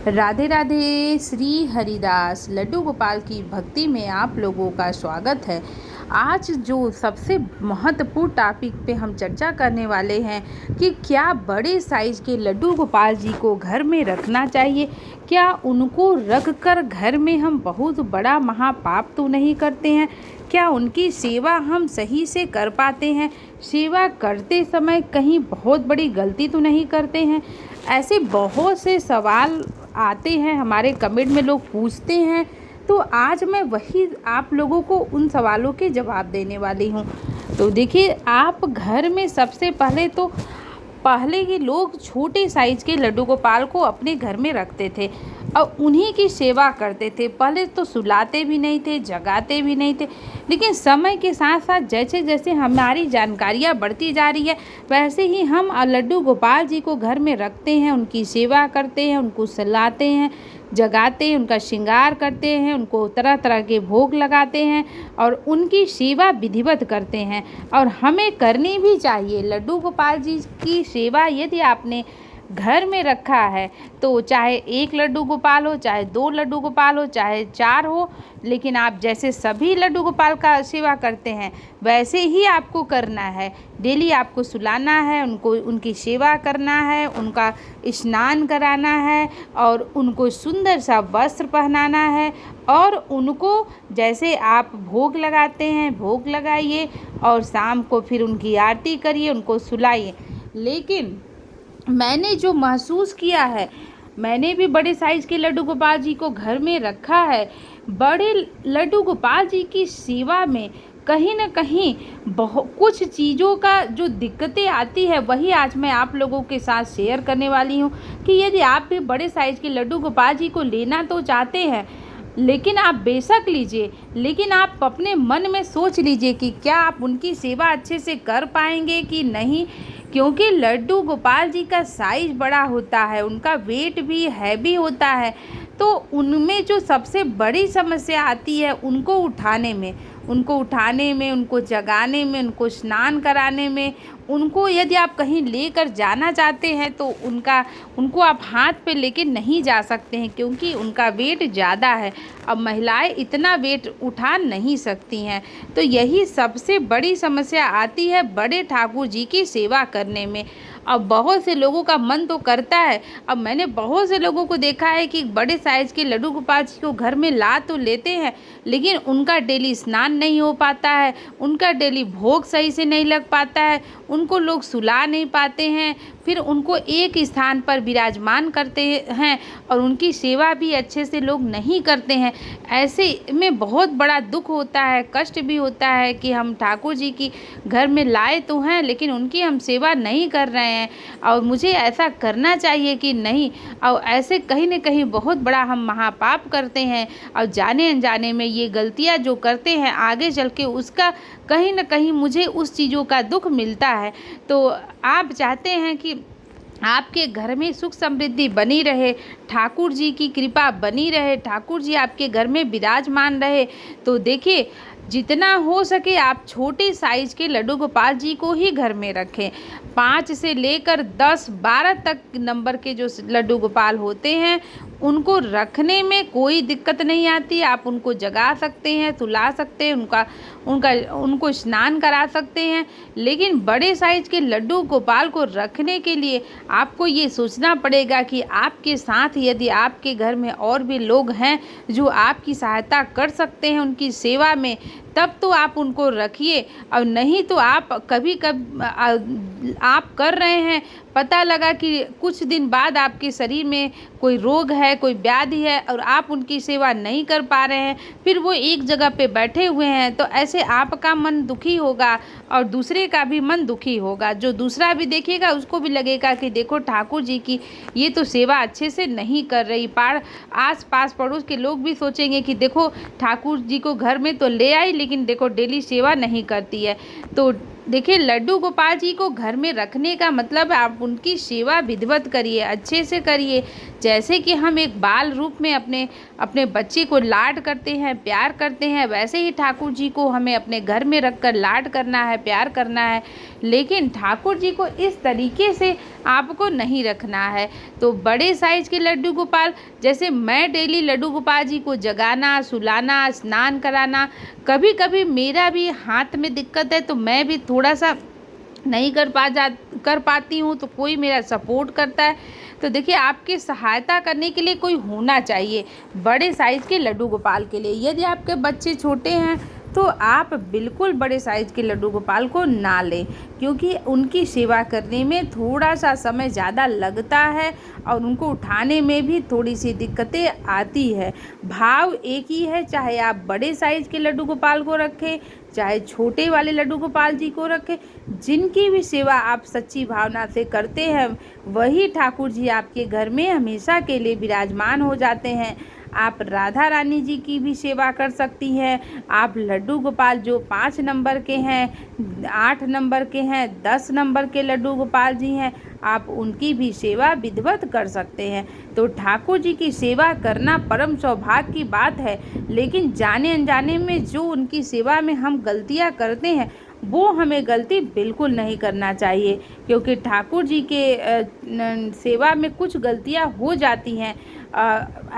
राधे राधे। श्री हरिदास लड्डू गोपाल की भक्ति में आप लोगों का स्वागत है। आज जो सबसे महत्वपूर्ण टॉपिक पे हम चर्चा करने वाले हैं कि क्या बड़े साइज़ के लड्डू गोपाल जी को घर में रखना चाहिए। क्या उनको रख कर घर में हम बहुत बड़ा महापाप तो नहीं करते हैं। क्या उनकी सेवा हम सही से कर पाते हैं। सेवा करते समय कहीं बहुत बड़ी गलती तो नहीं करते हैं। ऐसे बहुत से सवाल आते हैं, हमारे कमेंट में लोग पूछते हैं, तो आज मैं वही आप लोगों को उन सवालों के जवाब देने वाली हूँ। तो देखिए, आप घर में सबसे पहले के लोग छोटे साइज़ के लड्डू गोपाल को अपने घर में रखते थे और उन्हीं की सेवा करते थे। पहले तो सुलाते भी नहीं थे, जगाते भी नहीं थे, लेकिन समय के साथ साथ जैसे जैसे हमारी जानकारियाँ बढ़ती जा रही है वैसे ही हम लड्डू गोपाल जी को घर में रखते हैं, उनकी सेवा करते हैं, उनको सुलाते हैं, जगाते हैं, उनका श्रृंगार करते हैं, उनको तरह तरह के भोग लगाते हैं और उनकी सेवा विधिवत करते हैं। और हमें करनी भी चाहिए। लड्डू गोपाल जी की सेवा यदि आपने घर में रखा है तो चाहे एक लड्डू गोपाल हो, चाहे दो लड्डू गोपाल हो, चाहे चार हो, लेकिन आप जैसे सभी लड्डू गोपाल का सेवा करते हैं वैसे ही आपको करना है। डेली आपको सुलाना है, उनको उनकी सेवा करना है, उनका स्नान कराना है और उनको सुंदर सा वस्त्र पहनाना है और उनको जैसे आप भोग लगाते हैं भोग लगाइए और शाम को फिर उनकी आरती करिए, उनको सुलाइए। लेकिन मैंने जो महसूस किया है, मैंने भी बड़े साइज़ के लड्डू गोपाल जी को घर में रखा है। बड़े लड्डू गोपाल जी की सेवा में कहीं ना कहीं बहुत कुछ चीज़ों का जो दिक्कतें आती है वही आज मैं आप लोगों के साथ शेयर करने वाली हूँ कि यदि आप भी बड़े साइज़ के लड्डू गोपाल जी को लेना तो चाहते हैं, लेकिन आप बेशक लीजिए, लेकिन आप अपने मन में सोच लीजिए कि क्या आप उनकी सेवा अच्छे से कर पाएंगे कि नहीं। क्योंकि लड्डू गोपाल जी का साइज़ बड़ा होता है, उनका वेट भी हैवी होता है, तो उनमें जो सबसे बड़ी समस्या आती है उनको उठाने में, उनको जगाने में, उनको स्नान कराने में। उनको यदि आप कहीं लेकर जाना चाहते हैं तो उनको आप हाथ पे लेके नहीं जा सकते हैं क्योंकि उनका वेट ज़्यादा है। अब महिलाएं इतना वेट उठा नहीं सकती हैं, तो यही सबसे बड़ी समस्या आती है बड़े ठाकुर जी की सेवा करने में। अब बहुत से लोगों का मन तो करता है, अब मैंने बहुत से लोगों को देखा है कि बड़े साइज़ के लड्डू गोपाल जी को घर में ला तो लेते हैं, लेकिन उनका डेली स्नान नहीं हो पाता है, उनका डेली भोग सही से नहीं लग पाता है, उनको लोग सुला नहीं पाते हैं, फिर उनको एक स्थान पर विराजमान करते हैं और उनकी सेवा भी अच्छे से लोग नहीं करते हैं। ऐसे में बहुत बड़ा दुख होता है, कष्ट भी होता है कि हम ठाकुर जी की घर में लाए तो हैं लेकिन उनकी हम सेवा नहीं कर रहे हैं और मुझे ऐसा करना चाहिए कि नहीं। और ऐसे कहीं न कहीं बहुत बड़ा हम महापाप करते हैं और जाने अनजाने में ये गलतियाँ जो करते हैं आगे चल के उसका कहीं न कहीं मुझे उस चीज़ों का दुख मिलता है। तो आप चाहते हैं कि आपके घर में सुख समृद्धि बनी रहे, ठाकुर जी की कृपा बनी रहे, ठाकुर जी आपके घर में विराजमान रहे, तो देखिए जितना हो सके आप छोटे साइज़ के लड्डू गोपाल जी को ही घर में रखें। 5 से लेकर 10-12 तक नंबर के जो लड्डू गोपाल होते हैं उनको रखने में कोई दिक्कत नहीं आती। आप उनको जगा सकते हैं, सुला सकते हैं, उनको स्नान करा सकते हैं, लेकिन बड़े साइज़ के लड्डू गोपाल को रखने के लिए आपको ये सोचना पड़ेगा कि आपके साथ यदि आपके घर में और भी लोग हैं जो आपकी सहायता कर सकते हैं उनकी सेवा में, तब तो आप उनको रखिए। और नहीं तो आप कभी आप कर रहे हैं, पता लगा कि कुछ दिन बाद आपके शरीर में कोई रोग है, कोई व्याधि है और आप उनकी सेवा नहीं कर पा रहे हैं, फिर वो एक जगह पे बैठे हुए हैं, तो ऐसे आपका मन दुखी होगा और दूसरे का भी मन दुखी होगा। जो दूसरा भी देखेगा उसको भी लगेगा कि देखो ठाकुर जी की ये तो सेवा अच्छे से नहीं कर रही। आस पास पड़ोस के लोग भी सोचेंगे कि देखो ठाकुर जी को घर में तो ले आई लेकिन देखो डेली सेवा नहीं करती है। तो देखिए, लड्डू गोपाल जी को घर में रखने का मतलब आप उनकी सेवा विधिवत करिए, अच्छे से करिए। जैसे कि हम एक बाल रूप में अपने बच्चे को लाड करते हैं, प्यार करते हैं, वैसे ही ठाकुर जी को हमें अपने घर में रखकर लाड करना है, प्यार करना है। लेकिन ठाकुर जी को इस तरीके से आपको नहीं रखना है। तो बड़े साइज़ के लड्डू गोपाल, जैसे मैं डेली लड्डू गोपाल जी को जगाना, सुलाना, स्नान कराना, कभी कभी मेरा भी हाथ में दिक्कत है तो मैं भी थोड़ा सा नहीं कर पाती हूँ, तो कोई मेरा सपोर्ट करता है। तो देखिए, आपकी सहायता करने के लिए कोई होना चाहिए बड़े साइज़ के लड्डू गोपाल के लिए। यदि आपके बच्चे छोटे हैं तो आप बिल्कुल बड़े साइज़ के लड्डू गोपाल को ना लें, क्योंकि उनकी सेवा करने में थोड़ा सा समय ज़्यादा लगता है और उनको उठाने में भी थोड़ी सी दिक्कतें आती है। भाव एक ही है, चाहे आप बड़े साइज़ के लड्डू गोपाल को रखें, चाहे छोटे वाले लड्डू गोपाल जी को रखें। जिनकी भी सेवा आप सच्ची भावना से करते हैं, वही ठाकुर जी आपके घर में हमेशा के लिए विराजमान हो जाते हैं। आप राधा रानी जी की भी सेवा कर सकती हैं। आप लड्डू गोपाल जो 5 नंबर के हैं, 8 नंबर के हैं, 10 नंबर के लड्डू गोपाल जी हैं, आप उनकी भी सेवा विधिवत कर सकते हैं। तो ठाकुर जी की सेवा करना परम सौभाग्य की बात है, लेकिन जाने अनजाने में जो उनकी सेवा में हम गलतियां करते हैं, वो हमें गलती बिल्कुल नहीं करना चाहिए, क्योंकि ठाकुर जी के सेवा में कुछ गलतियां हो जाती हैं।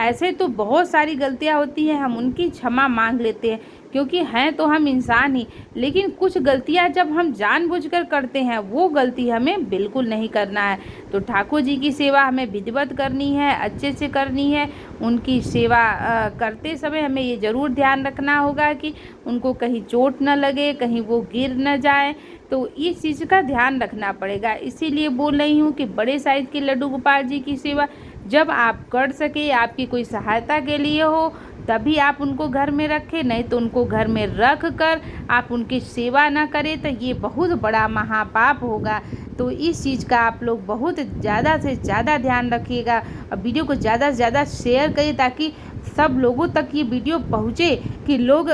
ऐसे तो बहुत सारी गलतियां होती हैं, हम उनकी क्षमा मांग लेते हैं, क्योंकि हैं तो हम इंसान ही। लेकिन कुछ गलतियां जब हम जानबूझकर करते हैं, वो गलती हमें बिल्कुल नहीं करना है। तो ठाकुर जी की सेवा हमें विधिवत करनी है, अच्छे से करनी है। उनकी सेवा करते समय हमें ये ज़रूर ध्यान रखना होगा कि उनको कहीं चोट न लगे, कहीं वो गिर न जाए। तो इस चीज़ का ध्यान रखना पड़ेगा। इसीलिए बोल रही हूँ कि बड़े साइज़ के लड्डू गोपाल जी की सेवा जब आप कर सके, आपकी कोई सहायता के लिए हो, तभी आप उनको घर में रखें। नहीं तो उनको घर में रख कर आप उनकी सेवा ना करें तो ये बहुत बड़ा महापाप होगा। तो इस चीज़ का आप लोग बहुत ज़्यादा से ज़्यादा ध्यान रखिएगा और वीडियो को ज़्यादा से ज़्यादा शेयर करिए, ताकि सब लोगों तक ये वीडियो पहुँचे, कि लोग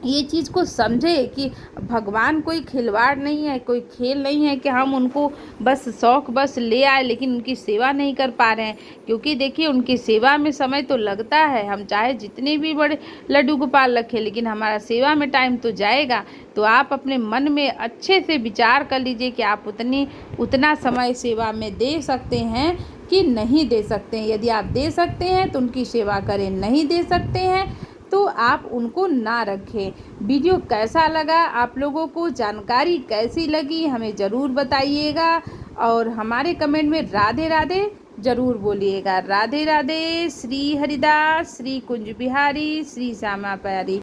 ये चीज़ को समझे कि भगवान कोई खिलवाड़ नहीं है, कोई खेल नहीं है कि हम उनको बस शौक बस ले आए लेकिन उनकी सेवा नहीं कर पा रहे हैं। क्योंकि देखिए, उनकी सेवा में समय तो लगता है, हम चाहे जितने भी बड़े लड्डू गोपाल रखें, लेकिन हमारा सेवा में टाइम तो जाएगा। तो आप अपने मन में अच्छे से विचार कर लीजिए कि आप उतना समय सेवा में दे सकते हैं कि नहीं दे सकते हैं। यदि आप दे सकते हैं तो उनकी सेवा करें, नहीं दे सकते हैं तो आप उनको ना रखें। वीडियो कैसा लगा, आप लोगों को जानकारी कैसी लगी, हमें ज़रूर बताइएगा और हमारे कमेंट में राधे राधे ज़रूर बोलिएगा। राधे राधे। श्री हरिदास, श्री कुंज बिहारी, श्री श्यामा प्यारी।